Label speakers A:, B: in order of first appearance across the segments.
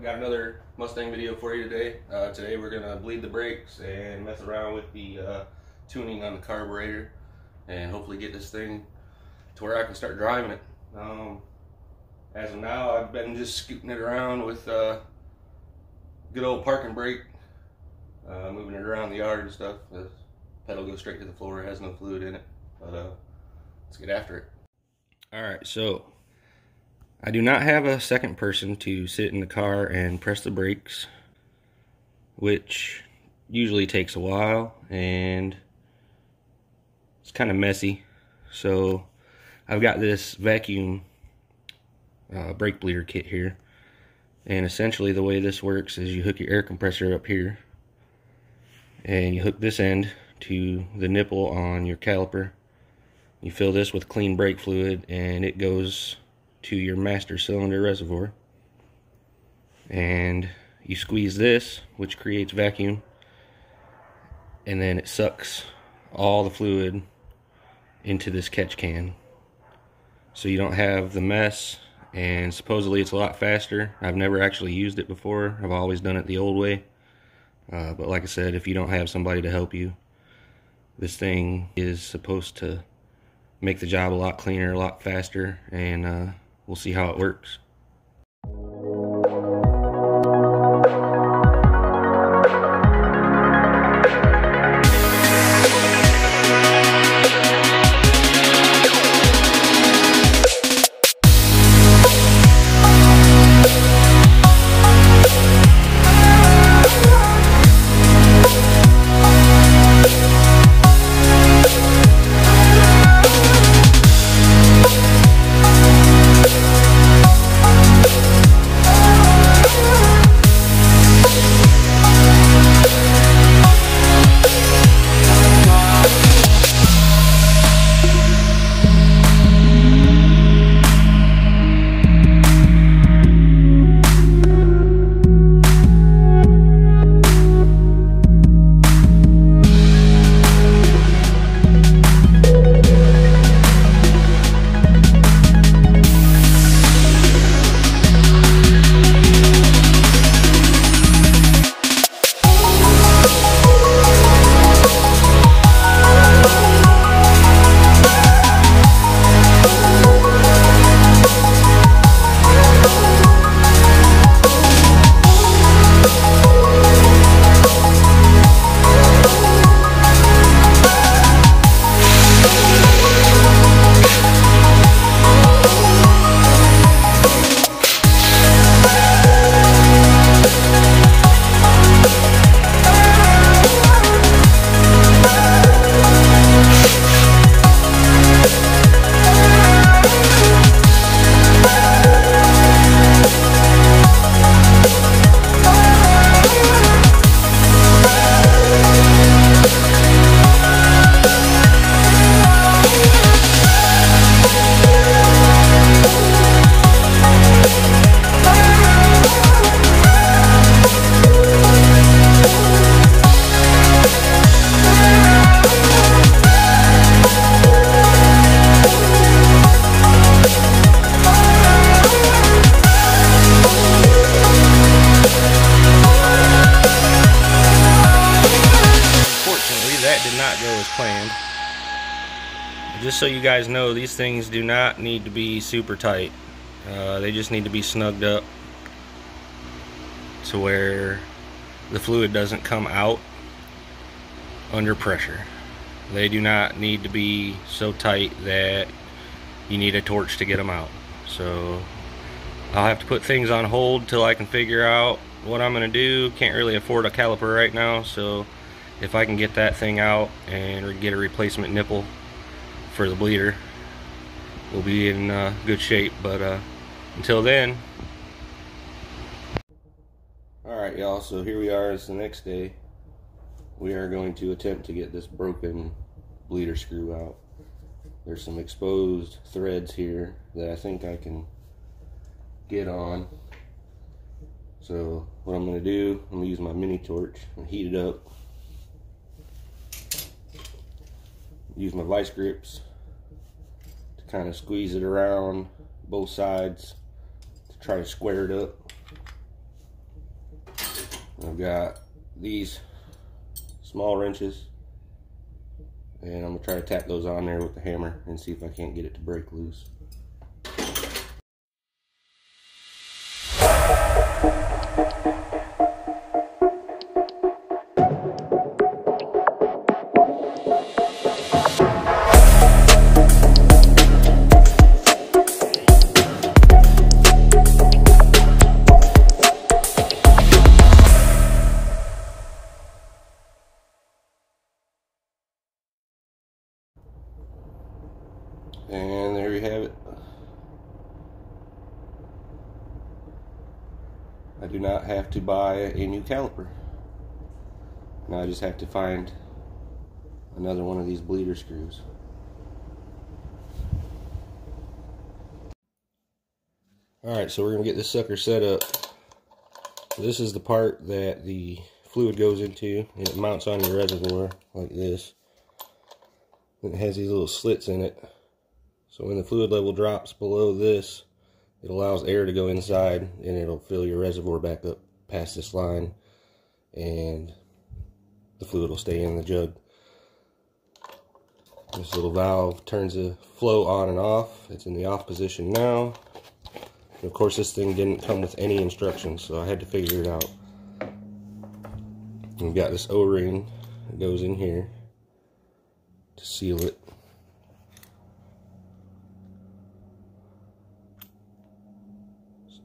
A: Got another Mustang video for you today. Today we're going to bleed the brakes and mess around with the tuning on the carburetor and hopefully get this thing to where I can start driving it. As of now, I've been just scooting it around with good old parking brake, moving it around the yard and stuff. The pedal goes straight to the floor, it has no fluid in it, but let's get after it. Alright, so I do not have a second person to sit in the car and press the brakes, which usually takes a while and it's kind of messy. So I've got this vacuum brake bleeder kit here, and essentially the way this works is you hook your air compressor up here and you hook this end to the nipple on your caliper. You fill this with clean brake fluid and it goes to your master cylinder reservoir, and you squeeze this, which creates vacuum, and then it sucks all the fluid into this catch can, so you don't have the mess. And supposedly it's a lot faster. I've never actually used it before. I've always done it the old way, but like I said, if you don't have somebody to help you, this thing is supposed to make the job a lot cleaner, a lot faster, and we'll see how it works. Planned. Just so you guys know, these things do not need to be super tight. They just need to be snugged up to where the fluid doesn't come out under pressure. They do not need to be so tight that you need a torch to get them out. So I'll have to put things on hold till I can figure out what I'm going to do. Can't really afford a caliper right now, so if I can get that thing out and get a replacement nipple for the bleeder, we'll be in good shape. But until then, alright y'all, so here we are. It's the next day. We are going to attempt to get this broken bleeder screw out. There's some exposed threads here that I think I can get on. So what I'm going to do, I'm going to use my mini torch and heat it up. Use my vice grips to kind of squeeze it around both sides to try to square it up. I've got these small wrenches, and I'm gonna try to tap those on there with the hammer and see if I can't get it to break loose. And there you have it. I do not have to buy a new caliper. Now I just have to find another one of these bleeder screws. Alright, so we're going to get this sucker set up. So this is the part that the fluid goes into, and it mounts on your reservoir like this. And it has these little slits in it. So when the fluid level drops below this, it allows air to go inside, and it'll fill your reservoir back up past this line, and the fluid will stay in the jug. This little valve turns the flow on and off. It's in the off position now. And of course, this thing didn't come with any instructions, so I had to figure it out. And we've got this O-ring that goes in here to seal it.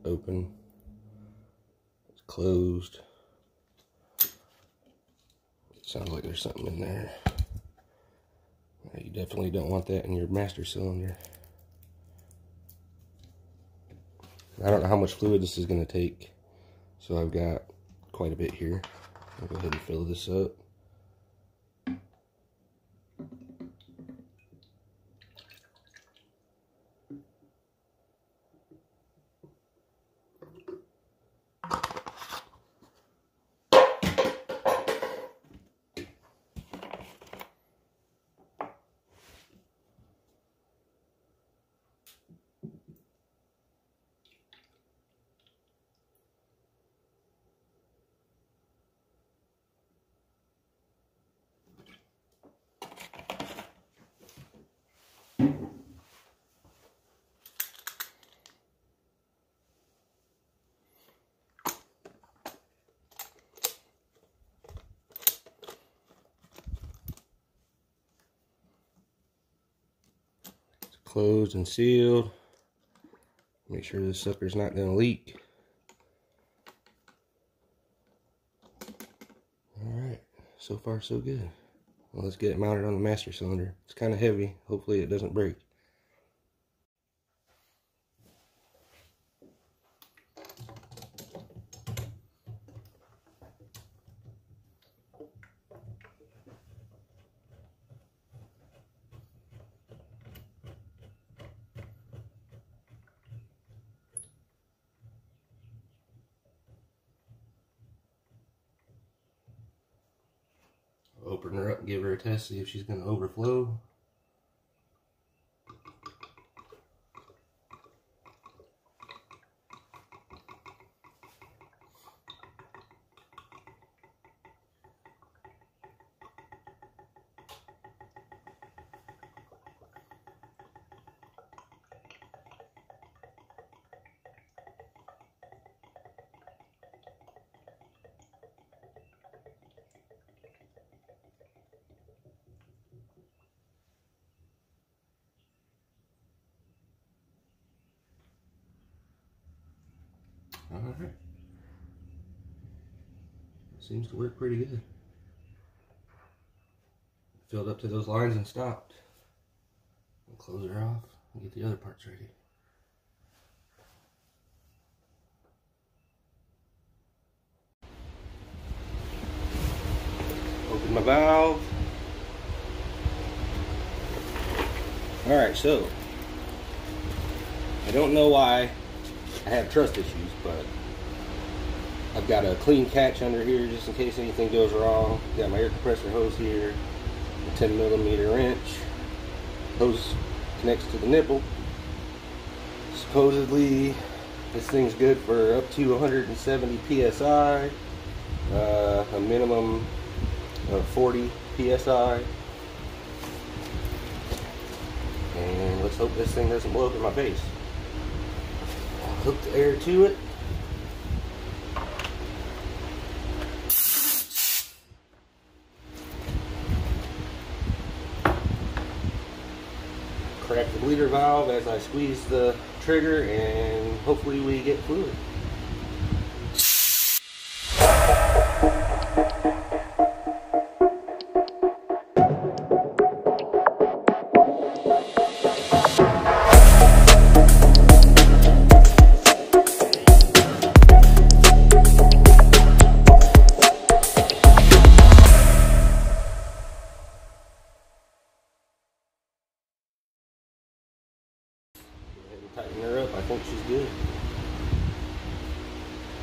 A: Open, it's closed. It sounds like there's something in there. You definitely don't want that in your master cylinder. I don't know how much fluid this is going to take, so I've got quite a bit here. I'll go ahead and fill this up. Closed and sealed. Make sure this sucker's not going to leak. Alright, so far so good. Well, let's get it mounted on the master cylinder. It's kind of heavy. Hopefully it doesn't break. Open her up and give her a test, see if she's going to overflow. Alright. Seems to work pretty good. Filled up to those lines and stopped. I'll close her off and get the other parts ready. Open my valve. Alright, so I don't know why I have trust issues, but I've got a clean catch under here just in case anything goes wrong. Got my air compressor hose here, a 10mm wrench. Hose connects to the nipple. Supposedly this thing's good for up to 170 psi. a minimum of 40 psi, and let's hope this thing doesn't blow up in my face. Hook the air to it. Crack the bleeder valve as I squeeze the trigger, and hopefully we get fluid. Tighten her up. I think she's good.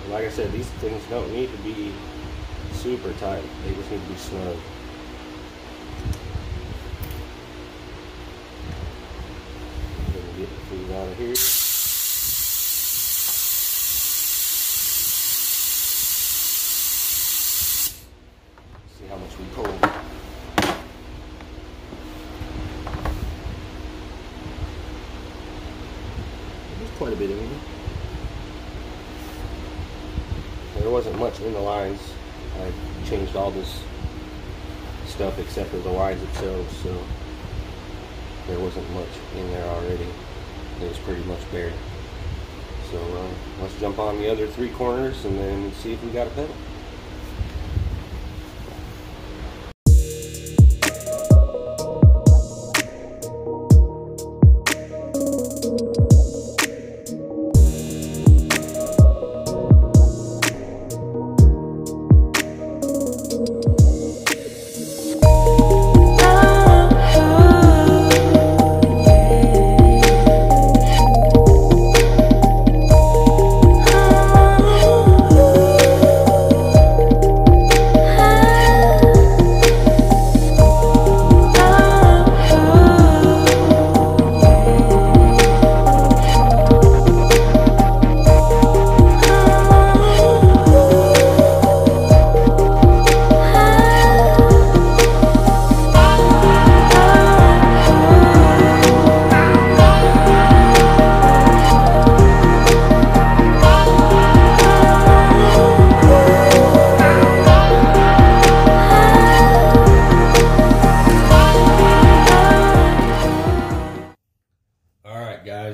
A: And like I said, these things don't need to be super tight. They just need to be snug. Get the food out of here. See how much we pulled. Quite a bit in it. There wasn't much in the lines. I changed all this stuff except for the lines themselves, so there wasn't much in there already. It was pretty much bare. So let's jump on the other 3 corners and then see if we got a pedal.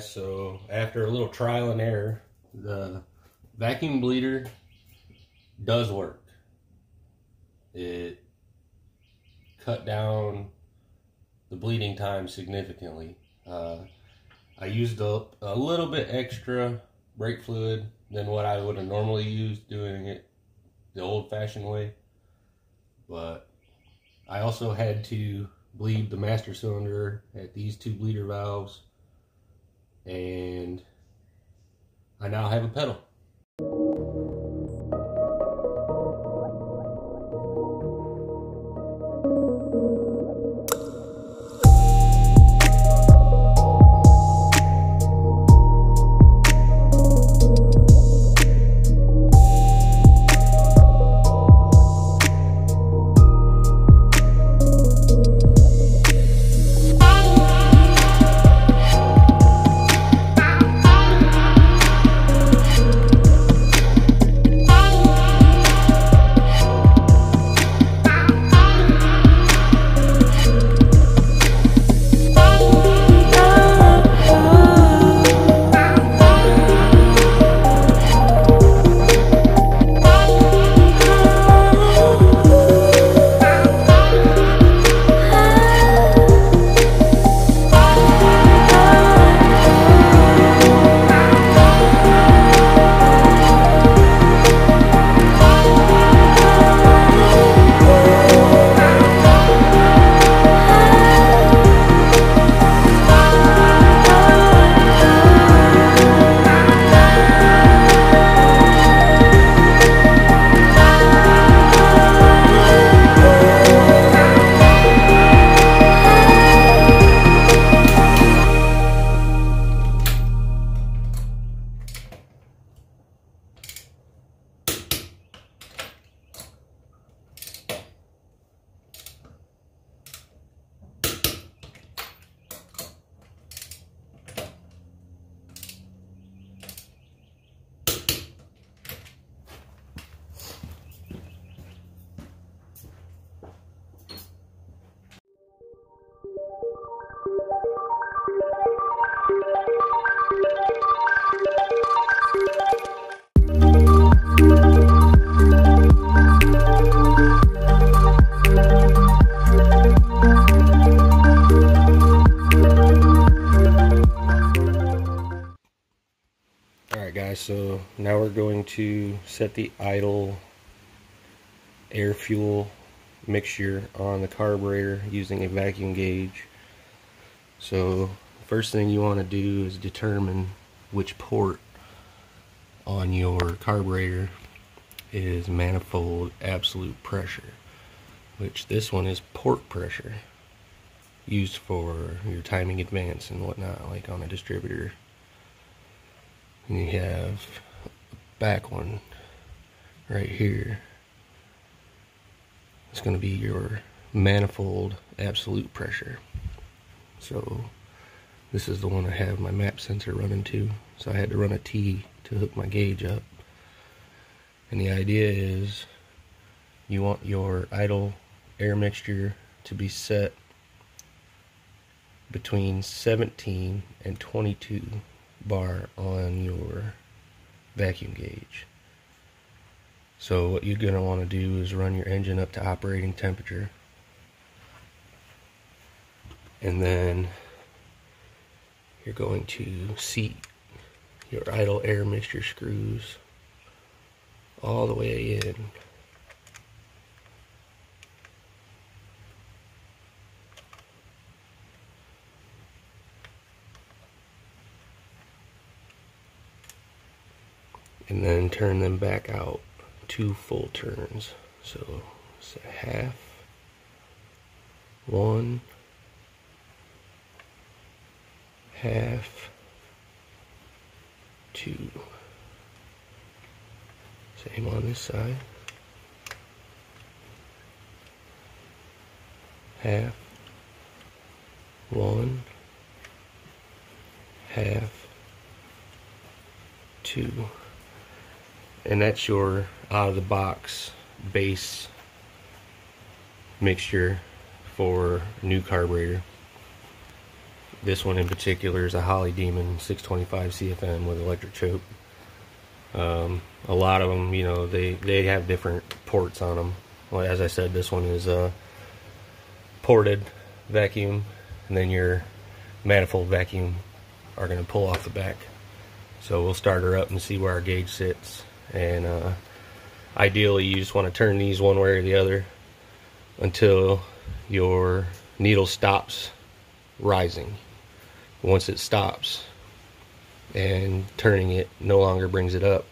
A: So after a little trial and error, the vacuum bleeder does work. It cut down the bleeding time significantly. I used up a little bit extra brake fluid than what I would have normally used doing it the old-fashioned way, but I also had to bleed the master cylinder at these 2 bleeder valves, and I now have a pedal. Alright guys, so now we're going to set the idle air fuel mixture on the carburetor using a vacuum gauge. So first thing you want to do is determine which port on your carburetor is manifold absolute pressure, which this one is port pressure, used for your timing advance and whatnot, like on a distributor. And you have a back one right here. It's going to be your manifold absolute pressure. So this is the one I have my map sensor running to. So I had to run a T to hook my gauge up. And the idea is you want your idle air mixture to be set between 17 and 22 bar on your vacuum gauge. So what you're going to want to do is run your engine up to operating temperature, and then you're going to seat your idle air mixture screws all the way in. And then turn them back out 2 full turns. So it's a half, 1, half, 2. Same on this side. Half, 1, half, 2. And that's your out of the box base mixture for new carburetor. This one in particular is a Holly Demon 625 CFM with electric choke. A lot of them, you know, they have different ports on them. Well, as I said, this one is a ported vacuum, and then your manifold vacuum are going to pull off the back. So we'll start her up and see where our gauge sits. And ideally you just want to turn these one way or the other until your needle stops rising. Once it stops and turning it no longer brings it up,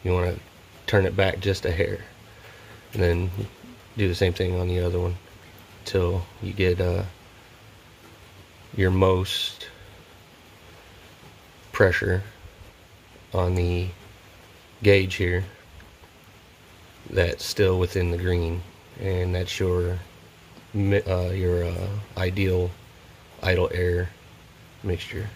A: you want to turn it back just a hair, and then do the same thing on the other one until you get your most pressure on the gauge here that's still within the green, and that's your ideal idle air mixture.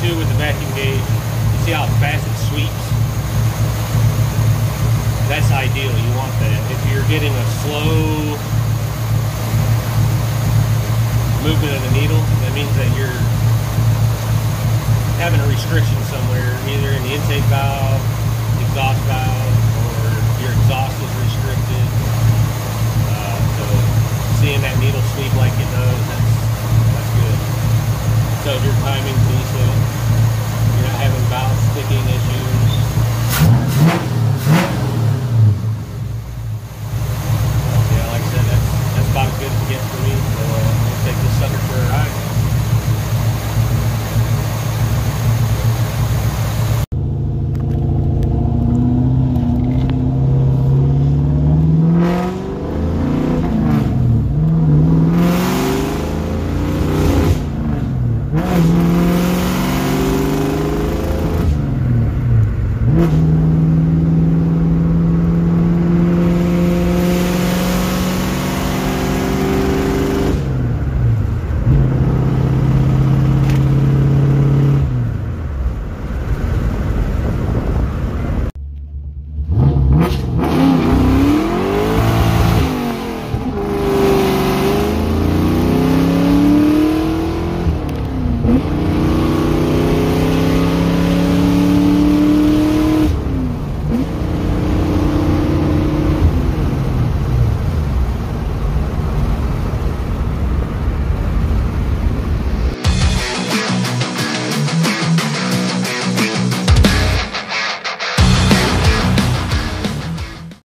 B: too with the vacuum gauge, you see how fast it sweeps? That's ideal. You want that. If you're getting a slow movement of the needle, that means that you're having a restriction somewhere, either in the intake valve, exhaust valve, or your exhaust is restricted. So seeing that needle sweep like it does,